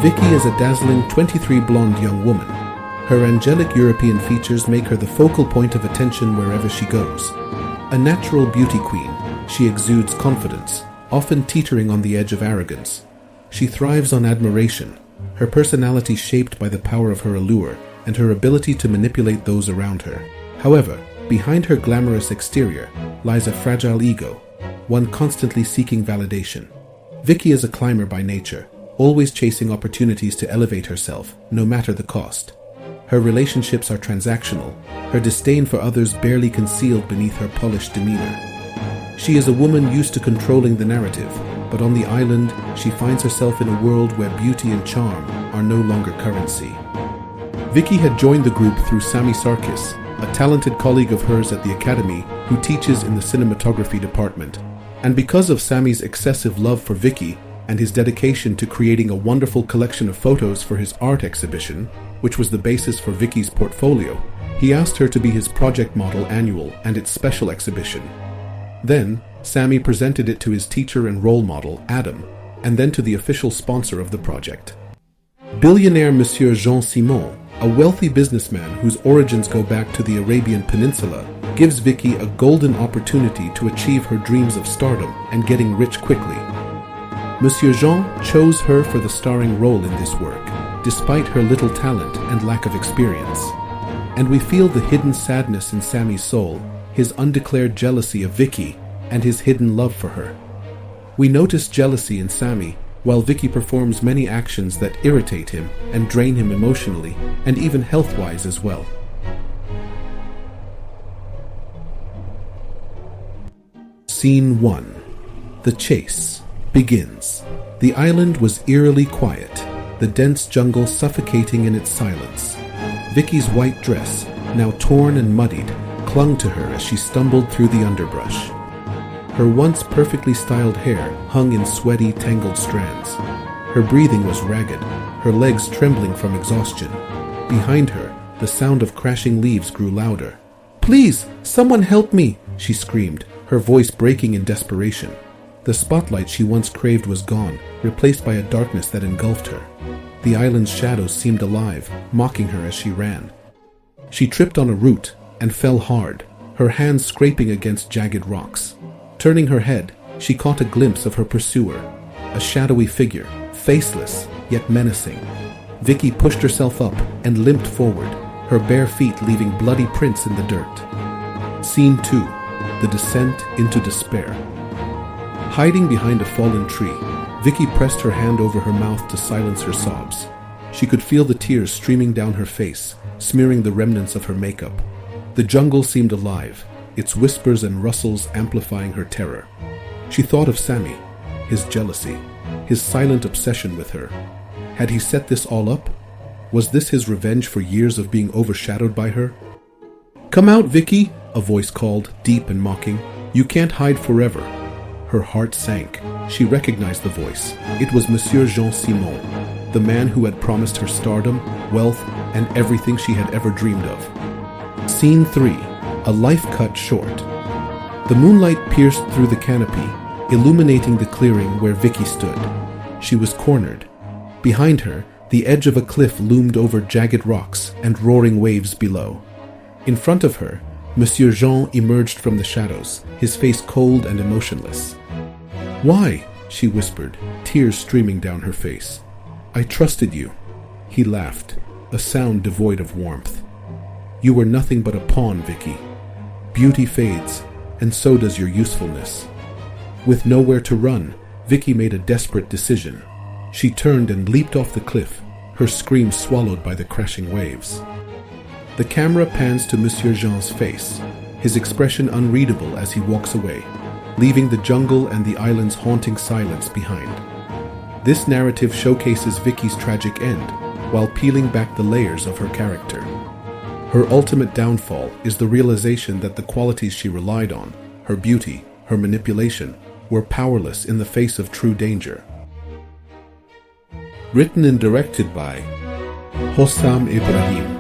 Vicky is a dazzling 23 blonde young woman. Her angelic European features make her the focal point of attention wherever she goes. A natural beauty queen, she exudes confidence, often teetering on the edge of arrogance. She thrives on admiration, her personality shaped by the power of her allure and her ability to manipulate those around her. However, behind her glamorous exterior lies a fragile ego, one constantly seeking validation. Vicky is a climber by nature, always chasing opportunities to elevate herself, no matter the cost. Her relationships are transactional, her disdain for others barely concealed beneath her polished demeanor. She is a woman used to controlling the narrative, but on the island, she finds herself in a world where beauty and charm are no longer currency. Vicky had joined the group through Sami Sarkis, a talented colleague of hers at the academy who teaches in the cinematography department. And because of Sami's excessive love for Vicky and his dedication to creating a wonderful collection of photos for his art exhibition, which was the basis for Vicky's portfolio, he asked her to be his project model annual and its special exhibition. Then, Sami presented it to his teacher and role model, Adam, and then to the official sponsor of the project. Billionaire Monsieur Jean Simon, a wealthy businessman whose origins go back to the Arabian Peninsula, gives Vicky a golden opportunity to achieve her dreams of stardom and getting rich quickly. Monsieur Jean chose her for the starring role in this work, despite her little talent and lack of experience. And we feel the hidden sadness in Sami's soul, his undeclared jealousy of Vicky, and his hidden love for her. We notice jealousy in Sami, while Vicky performs many actions that irritate him and drain him emotionally, and even health-wise as well. Scene 1. The chase begins. The island was eerily quiet, the dense jungle suffocating in its silence. Vicky's white dress, now torn and muddied, clung to her as she stumbled through the underbrush. Her once perfectly styled hair hung in sweaty, tangled strands. Her breathing was ragged, her legs trembling from exhaustion. Behind her, the sound of crashing leaves grew louder. "Please, someone help me!" she screamed, her voice breaking in desperation. The spotlight she once craved was gone, replaced by a darkness that engulfed her. The island's shadows seemed alive, mocking her as she ran. She tripped on a root and fell hard, her hands scraping against jagged rocks. Turning her head, she caught a glimpse of her pursuer, a shadowy figure, faceless yet menacing. Vicky pushed herself up and limped forward, her bare feet leaving bloody prints in the dirt. Scene 2. The descent into despair. Hiding behind a fallen tree, Vicky pressed her hand over her mouth to silence her sobs. She could feel the tears streaming down her face, smearing the remnants of her makeup. The jungle seemed alive, its whispers and rustles amplifying her terror. She thought of Sami, his jealousy, his silent obsession with her. Had he set this all up? Was this his revenge for years of being overshadowed by her? "Come out, Vicky," a voice called, deep and mocking. "You can't hide forever." Her heart sank. She recognized the voice. It was Monsieur Jean Simon, the man who had promised her stardom, wealth, and everything she had ever dreamed of. Scene 3. A life cut short. The moonlight pierced through the canopy, illuminating the clearing where Vicky stood. She was cornered. Behind her, the edge of a cliff loomed over jagged rocks and roaring waves below. In front of her, Monsieur Jean emerged from the shadows, his face cold and emotionless. "Why?" she whispered, tears streaming down her face. "I trusted you." He laughed, a sound devoid of warmth. "You were nothing but a pawn, Vicky. Beauty fades, and so does your usefulness." With nowhere to run, Vicky made a desperate decision. She turned and leaped off the cliff, her scream swallowed by the crashing waves. The camera pans to Monsieur Jean's face, his expression unreadable as he walks away, leaving the jungle and the island's haunting silence behind. This narrative showcases Vicky's tragic end, while peeling back the layers of her character. Her ultimate downfall is the realization that the qualities she relied on, her beauty, her manipulation, were powerless in the face of true danger. Written and directed by Hosam Ibrahim.